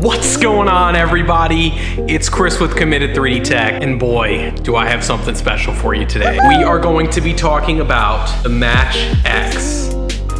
What's going on, everybody? It's Chris with Committed 3D Tech, and boy, do I have something special for you today. We are going to be talking about the MatchX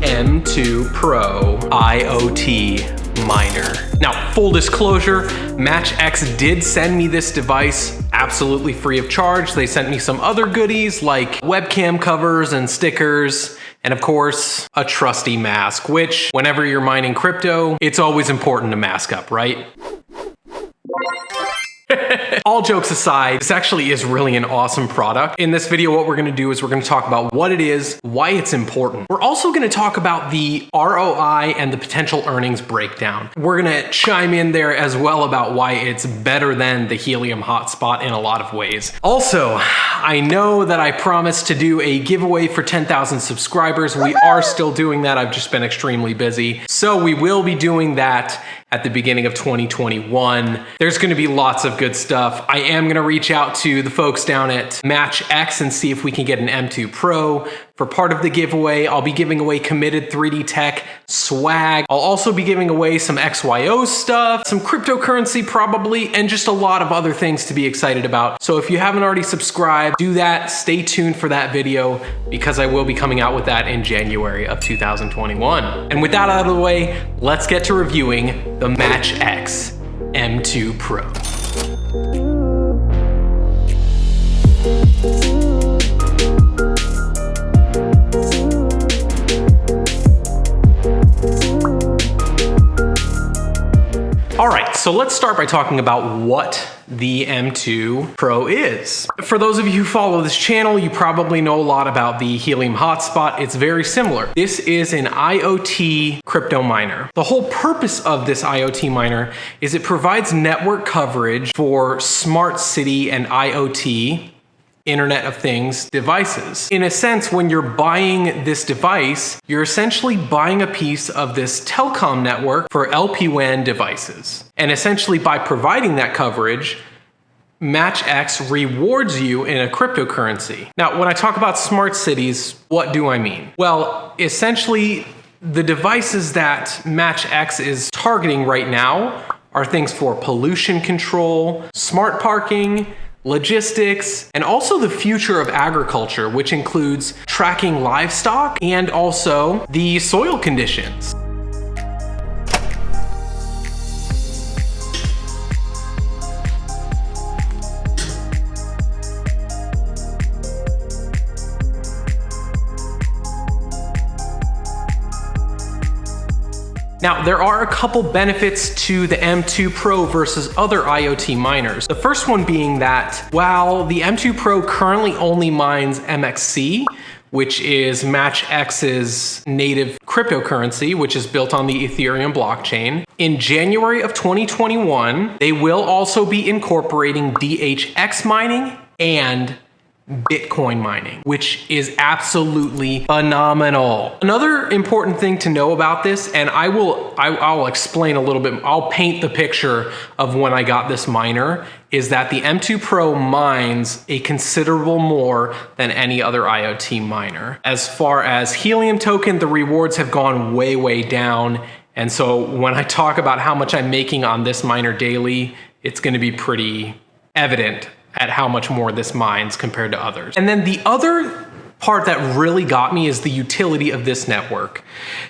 M2 Pro IoT Miner. Now, full disclosure, MatchX did send me this device absolutely free of charge. They sent me some other goodies like webcam covers and stickers, and of course, a trusty mask, which whenever you're mining crypto, it's always important to mask up, right? All jokes aside, this actually is really an awesome product. In this video, what we're gonna do is we're gonna talk about what it is, why it's important. We're also gonna talk about the ROI and the potential earnings breakdown. We're gonna chime in there as well about why it's better than the Helium Hotspot in a lot of ways. Also, I know that I promised to do a giveaway for 10,000 subscribers. We are still doing that. I've just been extremely busy. So we will be doing that at the beginning of 2021. There's gonna be lots of good stuff. I am gonna reach out to the folks down at MatchX and see if we can get an M2 Pro for part of the giveaway. I'll be giving away Committed 3D Tech swag. I'll also be giving away some XYO stuff, some cryptocurrency probably, and just a lot of other things to be excited about. So if you haven't already subscribed, do that. Stay tuned for that video because I will be coming out with that in January of 2021. And with that out of the way, let's get to reviewing the MatchX M2 Pro. All right, so let's start by talking about what the M2 Pro is. For those of you who follow this channel, you probably know a lot about the Helium Hotspot. It's very similar. This is an IoT crypto miner. The whole purpose of this IoT miner is it provides network coverage for smart city and IoT, Internet of Things devices. In a sense, when you're buying this device, you're essentially buying a piece of this telecom network for LPWAN devices. And essentially by providing that coverage, MatchX rewards you in a cryptocurrency. Now, when I talk about smart cities, what do I mean? Well, essentially, the devices that MatchX is targeting right now are things for pollution control, smart parking, logistics, and also the future of agriculture, which includes tracking livestock and also the soil conditions. Now, there are a couple benefits to the M2 Pro versus other IoT miners. The first one being that while the M2 Pro currently only mines MXC, which is MatchX's native cryptocurrency, which is built on the Ethereum blockchain, in January of 2021, they will also be incorporating DHX mining and Bitcoin mining, which is absolutely phenomenal. Another important thing to know about this, and I'll explain a little bit, I'll paint the picture of when I got this miner, is that the M2 Pro mines a considerable more than any other IoT miner. As far as Helium token, the rewards have gone way, way down. And so when I talk about how much I'm making on this miner daily, it's gonna be pretty evident at how much more this mines compared to others. And then the other part that really got me is the utility of this network.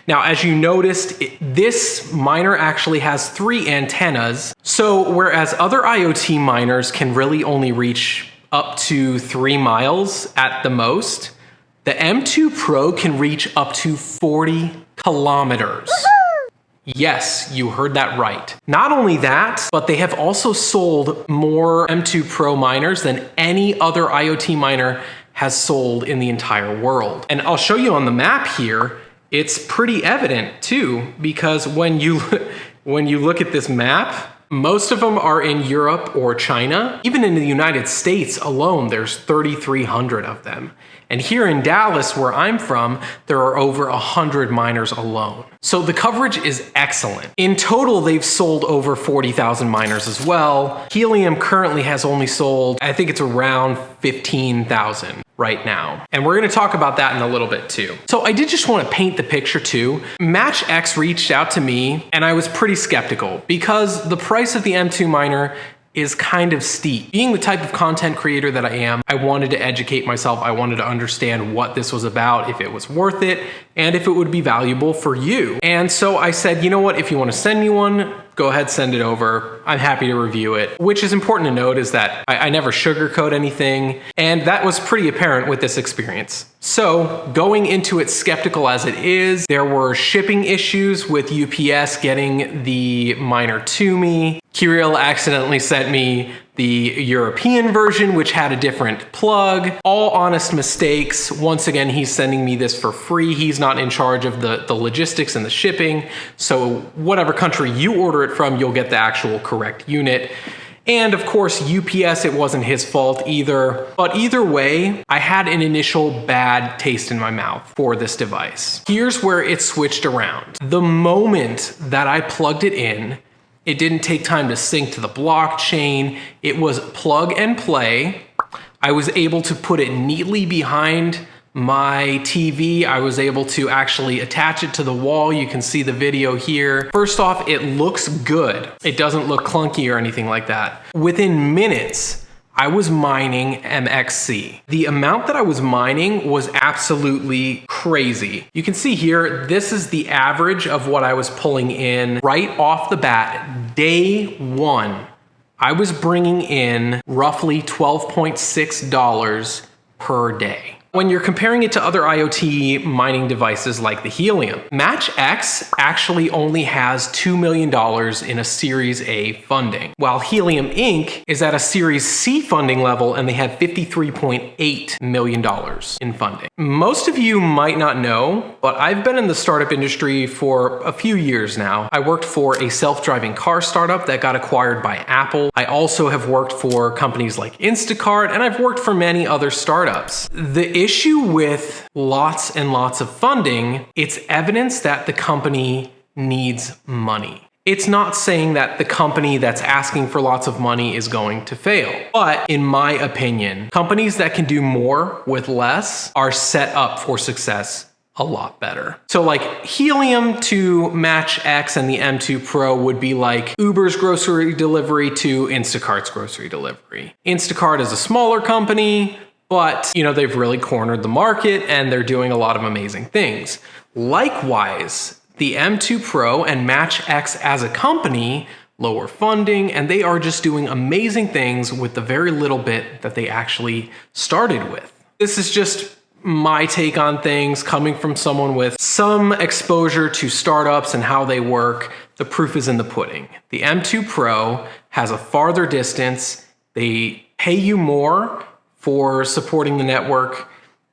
Now, as you noticed, this miner actually has 3 antennas. So whereas other IoT miners can really only reach up to 3 miles at the most, the M2 Pro can reach up to 40 kilometers. Yes, you heard that right. Not only that, but they have also sold more M2 Pro miners than any other IoT miner has sold in the entire world. And I'll show you on the map here, it's pretty evident too, because when you look at this map, most of them are in Europe or China. Even in the United States alone, there's 3,300 of them. And here in Dallas, where I'm from, there are over 100 miners alone. So the coverage is excellent. In total, they've sold over 40,000 miners as well. Helium currently has only sold, I think it's around 15,000. right now. And we're gonna talk about that in a little bit too. So I did just wanna paint the picture too. MatchX reached out to me and I was pretty skeptical because the price of the M2 miner is kind of steep. Being the type of content creator that I am, I wanted to educate myself. I wanted to understand what this was about, if it was worth it, and if it would be valuable for you. And so I said, you know what, if you want to send me one, go ahead, send it over. I'm happy to review it. Which is important to note is that I never sugarcoat anything, and that was pretty apparent with this experience. So going into it skeptical as it is, there were shipping issues with UPS getting the miner to me. Kirill accidentally sent me the European version, which had a different plug. All honest mistakes. Once again, he's sending me this for free. He's not in charge of the logistics and the shipping. So whatever country you order it from, you'll get the actual correct unit. And of course, UPS, it wasn't his fault either. But either way, I had an initial bad taste in my mouth for this device. Here's where it switched around. The moment that I plugged it in, it didn't take time to sync to the blockchain. It was plug and play. I was able to put it neatly behind my TV. I was able to actually attach it to the wall. You can see the video here. First off, it looks good. It doesn't look clunky or anything like that. Within minutes, I was mining MXC. The amount that I was mining was absolutely crazy. You can see here, this is the average of what I was pulling in right off the bat. Day one, I was bringing in roughly $12.6 per day. When you're comparing it to other IoT mining devices like the Helium, MatchX actually only has $2 million in a Series A funding, while Helium Inc. is at a Series C funding level and they have $53.8 million in funding. Most of you might not know, but I've been in the startup industry for a few years now. I worked for a self-driving car startup that got acquired by Apple. I also have worked for companies like Instacart, and I've worked for many other startups. The issue with lots and lots of funding, it's evidence that the company needs money. It's not saying that the company that's asking for lots of money is going to fail. But in my opinion, companies that can do more with less are set up for success a lot better. So like Helium to MatchX and the M2 Pro would be like Uber's grocery delivery to Instacart's grocery delivery. Instacart is a smaller company, but they've really cornered the market and they're doing a lot of amazing things. Likewise, the M2 Pro and MatchX as a company, lower funding, and they are just doing amazing things with the very little bit that they actually started with. This is just my take on things coming from someone with some exposure to startups and how they work. The proof is in the pudding. The M2 Pro has a farther distance. They pay you more for supporting the network,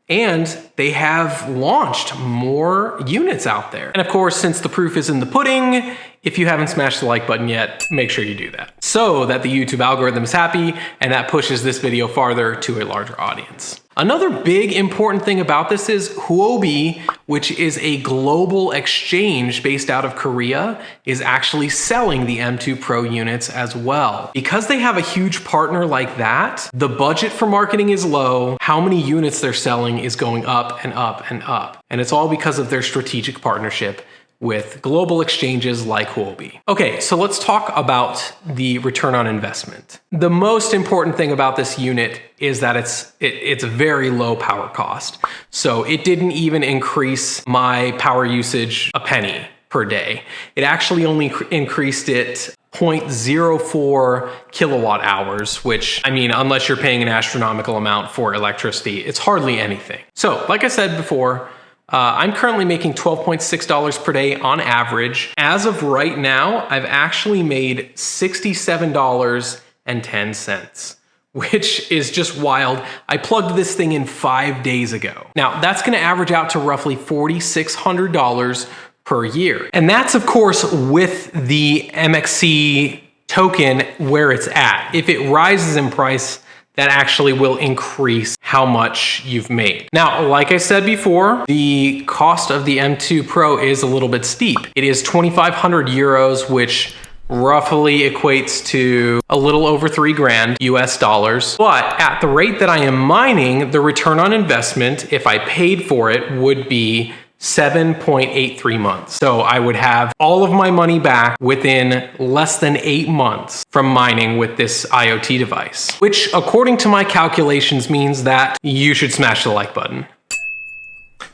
and they have launched more units out there. And of course, since the proof is in the pudding, if you haven't smashed the like button yet, make sure you do that so that the YouTube algorithm is happy and that pushes this video farther to a larger audience. Another big important thing about this is Huobi, which is a global exchange based out of Korea, is actually selling the M2 Pro units as well. Because they have a huge partner like that, the budget for marketing is low. How many units they're selling is going up and up and up. And it's all because of their strategic partnership with global exchanges like Huobi. Okay, so let's talk about the return on investment. The most important thing about this unit is that it's a very low power cost. So it didn't even increase my power usage a penny per day. It actually only increased it 0.04 kilowatt hours, which, unless you're paying an astronomical amount for electricity, it's hardly anything. So like I said before, I'm currently making $12.6 per day on average. As of right now, I've actually made $67.10, which is just wild. I plugged this thing in 5 days ago. Now, that's gonna average out to roughly $4,600 per year. And that's, of course, with the MXC token where it's at. If it rises in price, that actually will increase how much you've made. Now, like I said before, the cost of the M2 Pro is a little bit steep. It is 2,500 euros, which roughly equates to a little over $3,000 US dollars. But at the rate that I am mining, the return on investment, if I paid for it, would be 7.83 months. So I would have all of my money back within less than 8 months from mining with this IoT device, which according to my calculations means that you should smash the like button,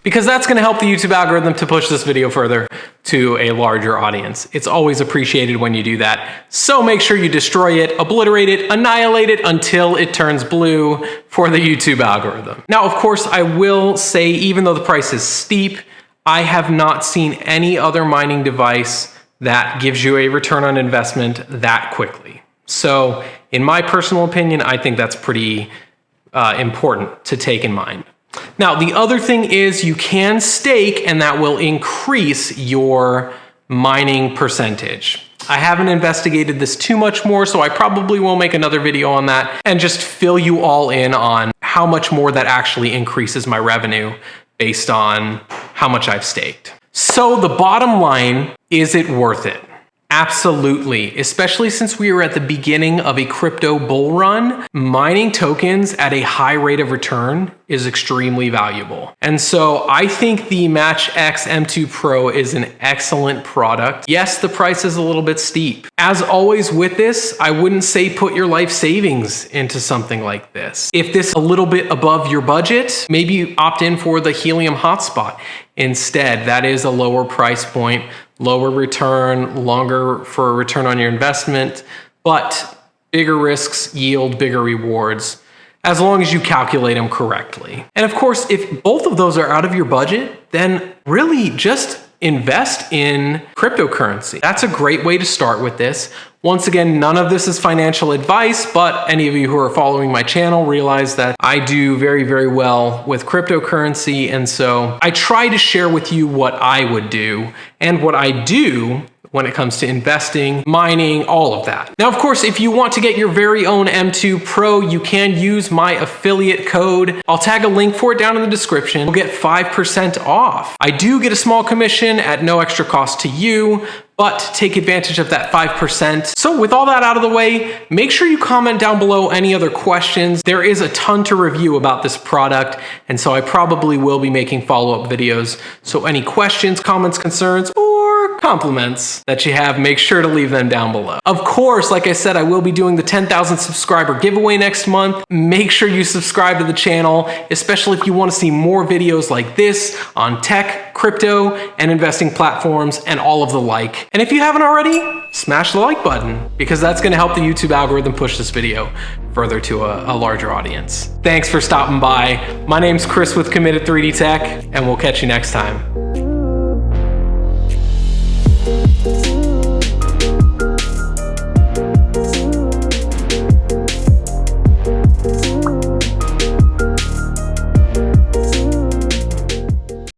because that's going to help the YouTube algorithm to push this video further to a larger audience. It's always appreciated when you do that. So make sure you destroy it, obliterate it, annihilate it until it turns blue for the YouTube algorithm. Now, of course, I will say, even though the price is steep, I have not seen any other mining device that gives you a return on investment that quickly. So in my personal opinion, I think that's pretty important to take in mind. Now, the other thing is you can stake, and that will increase your mining percentage. I haven't investigated this too much more, so I probably will make another video on that and just fill you all in on how much more that actually increases my revenue based on how much I've staked. So the bottom line, is it worth it? Absolutely, especially since we are at the beginning of a crypto bull run. Mining tokens at a high rate of return is extremely valuable. And so I think the MatchX M2 Pro is an excellent product. Yes, the price is a little bit steep. As always with this, I wouldn't say put your life savings into something like this. If this is a little bit above your budget, maybe opt in for the Helium Hotspot instead. That is a lower price point, lower return, longer for a return on your investment, but bigger risks yield bigger rewards as long as you calculate them correctly. And of course, if both of those are out of your budget, then really just invest in cryptocurrency. That's a great way to start with this. Once again, none of this is financial advice, but any of you who are following my channel realize that I do very, very well with cryptocurrency. And so I try to share with you what I would do and what I do when it comes to investing, mining, all of that. Now, of course, if you want to get your very own M2 Pro, you can use my affiliate code. I'll tag a link for it down in the description. You'll get 5% off. I do get a small commission at no extra cost to you, but take advantage of that 5%. So with all that out of the way, make sure you comment down below any other questions. There is a ton to review about this product, and so I probably will be making follow-up videos. So any questions, comments, concerns, or compliments that you have, make sure to leave them down below. Of course, like I said, I will be doing the 10,000 subscriber giveaway next month. Make sure you subscribe to the channel, especially if you want to see more videos like this on tech, crypto, and investing platforms, and all of the like. And if you haven't already, smash the like button, because that's going to help the YouTube algorithm push this video further to a larger audience. Thanks for stopping by. My name's Chris with Committed 3D Tech, and we'll catch you next time.